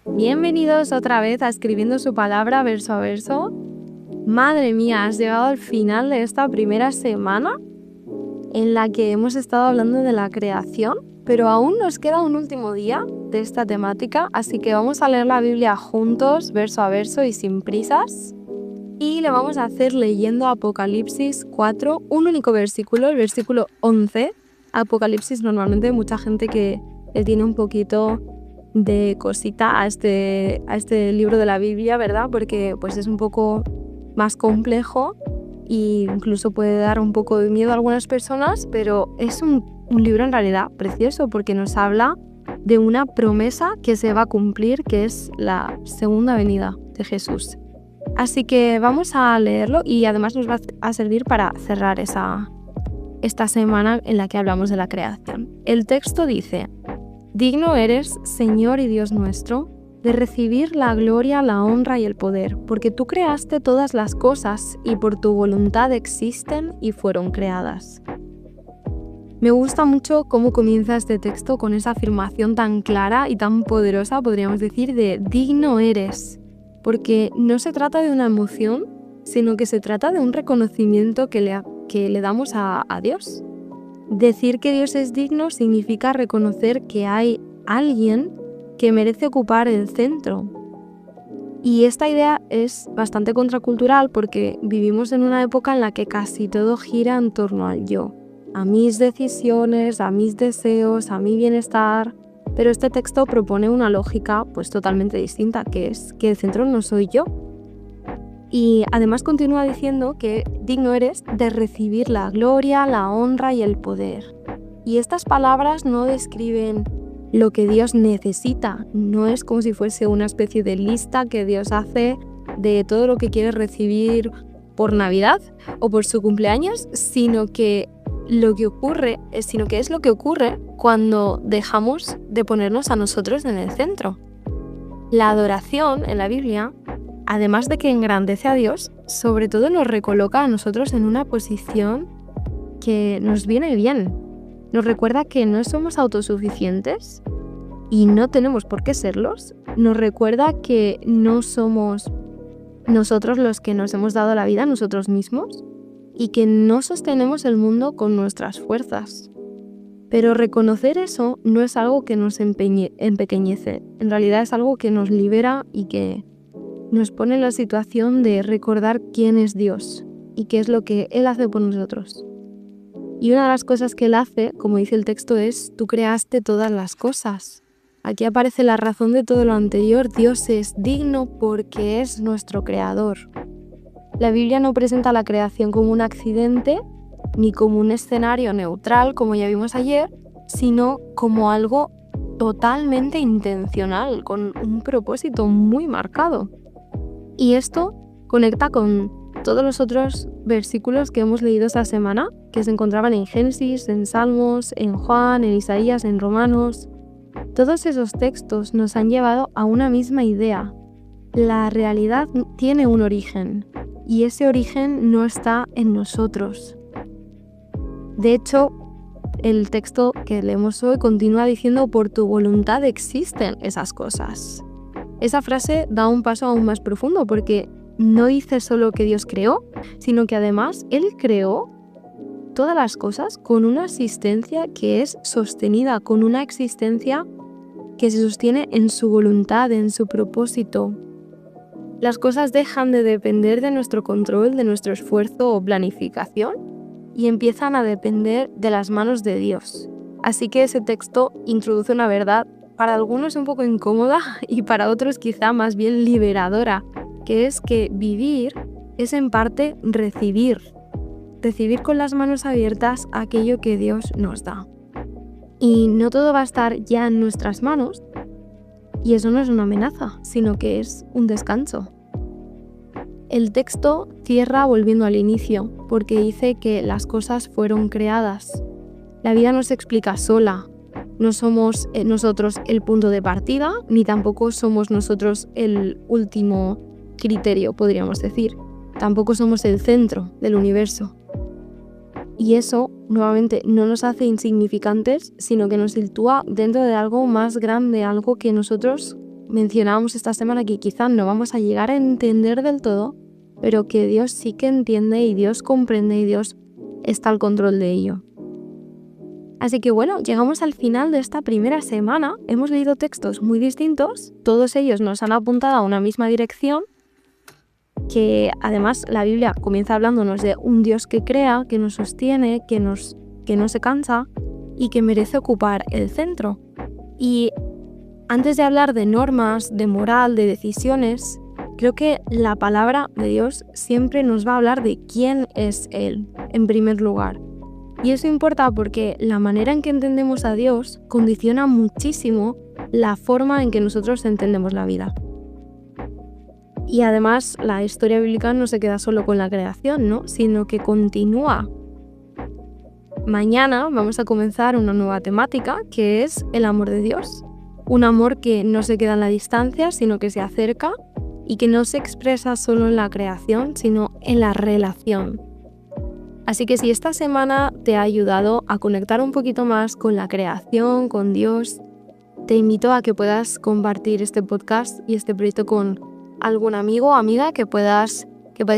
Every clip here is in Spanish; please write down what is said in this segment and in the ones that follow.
Bienvenidos otra vez a Escribiendo su Palabra verso a verso. Madre mía, has llegado al final de esta primera semana en la que hemos estado hablando de la creación, pero aún nos queda un último día de esta temática, así que vamos a leer la Biblia juntos, verso a verso y sin prisas. Y lo vamos a hacer leyendo Apocalipsis 4, un único versículo, el versículo 11. Apocalipsis normalmente hay mucha gente que le tiene un poquito de cosita a este libro de la Biblia, ¿verdad? Porque pues es un poco más complejo e incluso puede dar un poco de miedo a algunas personas, pero es un libro en realidad precioso porque nos habla de una promesa que se va a cumplir, que es la segunda venida de Jesús. Así que vamos a leerlo y además nos va a servir para cerrar esta semana en la que hablamos de la creación. El texto dice: Digno eres, Señor y Dios nuestro, de recibir la gloria, la honra y el poder, porque tú creaste todas las cosas y por tu voluntad existen y fueron creadas. Me gusta mucho cómo comienza este texto con esa afirmación tan clara y tan poderosa, podríamos decir, de digno eres, porque no se trata de una emoción, sino que se trata de un reconocimiento que le damos a Dios. Decir que Dios es digno significa reconocer que hay alguien que merece ocupar el centro. Y esta idea es bastante contracultural porque vivimos en una época en la que casi todo gira en torno al yo, a mis decisiones, a mis deseos, a mi bienestar. Pero este texto propone una lógica pues totalmente distinta, que es que el centro no soy yo. Y además continúa diciendo que digno eres de recibir la gloria, la honra y el poder. Y estas palabras no describen lo que Dios necesita, no es como si fuese una especie de lista que Dios hace de todo lo que quiere recibir por Navidad o por su cumpleaños, sino que es lo que ocurre cuando dejamos de ponernos a nosotros en el centro. La adoración en la Biblia, además de que engrandece a Dios, sobre todo nos recoloca a nosotros en una posición que nos viene bien. Nos recuerda que no somos autosuficientes y no tenemos por qué serlos. Nos recuerda que no somos nosotros los que nos hemos dado la vida nosotros mismos y que no sostenemos el mundo con nuestras fuerzas. Pero reconocer eso no es algo que nos empequeñece. En realidad es algo que nos libera y que nos pone en la situación de recordar quién es Dios y qué es lo que Él hace por nosotros. Y una de las cosas que Él hace, como dice el texto, es: tú creaste todas las cosas. Aquí aparece la razón de todo lo anterior. Dios es digno porque es nuestro creador. La Biblia no presenta la creación como un accidente ni como un escenario neutral, como ya vimos ayer, sino como algo totalmente intencional, con un propósito muy marcado. Y esto conecta con todos los otros versículos que hemos leído esta semana, que se encontraban en Génesis, en Salmos, en Juan, en Isaías, en Romanos. Todos esos textos nos han llevado a una misma idea. La realidad tiene un origen, y ese origen no está en nosotros. De hecho, el texto que leemos hoy continúa diciendo: por tu voluntad existen esas cosas. Esa frase da un paso aún más profundo porque no dice solo que Dios creó, sino que además Él creó todas las cosas con una existencia que es sostenida, con una existencia que se sostiene en su voluntad, en su propósito. Las cosas dejan de depender de nuestro control, de nuestro esfuerzo o planificación y empiezan a depender de las manos de Dios. Así que ese texto introduce una verdad para algunos un poco incómoda y para otros quizá más bien liberadora, que es que vivir es en parte recibir con las manos abiertas aquello que Dios nos da. Y no todo va a estar ya en nuestras manos, y eso no es una amenaza, sino que es un descanso. El texto cierra volviendo al inicio, porque dice que las cosas fueron creadas. La vida no se explica sola. No somos nosotros el punto de partida, ni tampoco somos nosotros el último criterio, podríamos decir. Tampoco somos el centro del universo. Y eso, nuevamente, no nos hace insignificantes, sino que nos sitúa dentro de algo más grande, algo que nosotros mencionábamos esta semana que quizás no vamos a llegar a entender del todo, pero que Dios sí que entiende y Dios comprende y Dios está al control de ello. Así que bueno, llegamos al final de esta primera semana. Hemos leído textos muy distintos, todos ellos nos han apuntado a una misma dirección, que además la Biblia comienza hablándonos de un Dios que crea, que nos sostiene, que no se cansa y que merece ocupar el centro. Y antes de hablar de normas, de moral, de decisiones, creo que la palabra de Dios siempre nos va a hablar de quién es Él, en primer lugar. Y eso importa porque la manera en que entendemos a Dios condiciona muchísimo la forma en que nosotros entendemos la vida. Y además la historia bíblica no se queda solo con la creación, ¿no? Sino que continúa. Mañana vamos a comenzar una nueva temática que es el amor de Dios. Un amor que no se queda en la distancia, sino que se acerca y que no se expresa solo en la creación, sino en la relación. Así que si esta semana te ha ayudado a conectar un poquito más con la creación, con Dios, te invito a que puedas compartir este podcast y este proyecto con algún amigo o amiga que podáis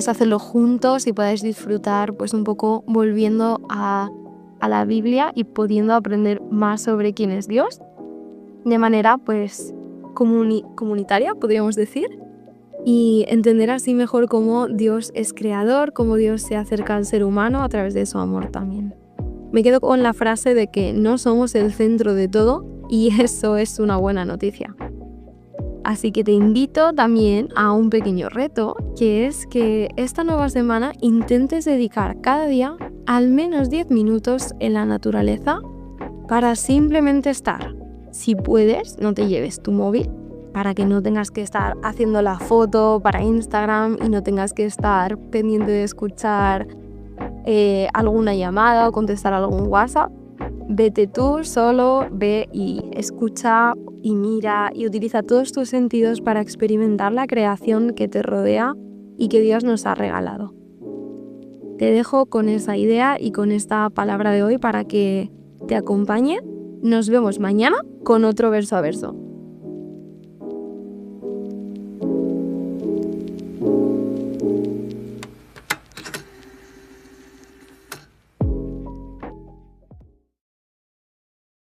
hacerlo juntos y podáis disfrutar pues un poco volviendo a la Biblia y pudiendo aprender más sobre quién es Dios de manera pues comunitaria, podríamos decir, y entender así mejor cómo Dios es creador, cómo Dios se acerca al ser humano a través de su amor también. Me quedo con la frase de que no somos el centro de todo y eso es una buena noticia. Así que te invito también a un pequeño reto, que es que esta nueva semana intentes dedicar cada día al menos 10 minutos en la naturaleza para simplemente estar. Si puedes, no te lleves tu móvil, para que no tengas que estar haciendo la foto para Instagram y no tengas que estar pendiente de escuchar alguna llamada o contestar algún WhatsApp. Vete tú solo, ve y escucha y mira y utiliza todos tus sentidos para experimentar la creación que te rodea y que Dios nos ha regalado. Te dejo con esa idea y con esta palabra de hoy para que te acompañe. Nos vemos mañana con otro verso a verso.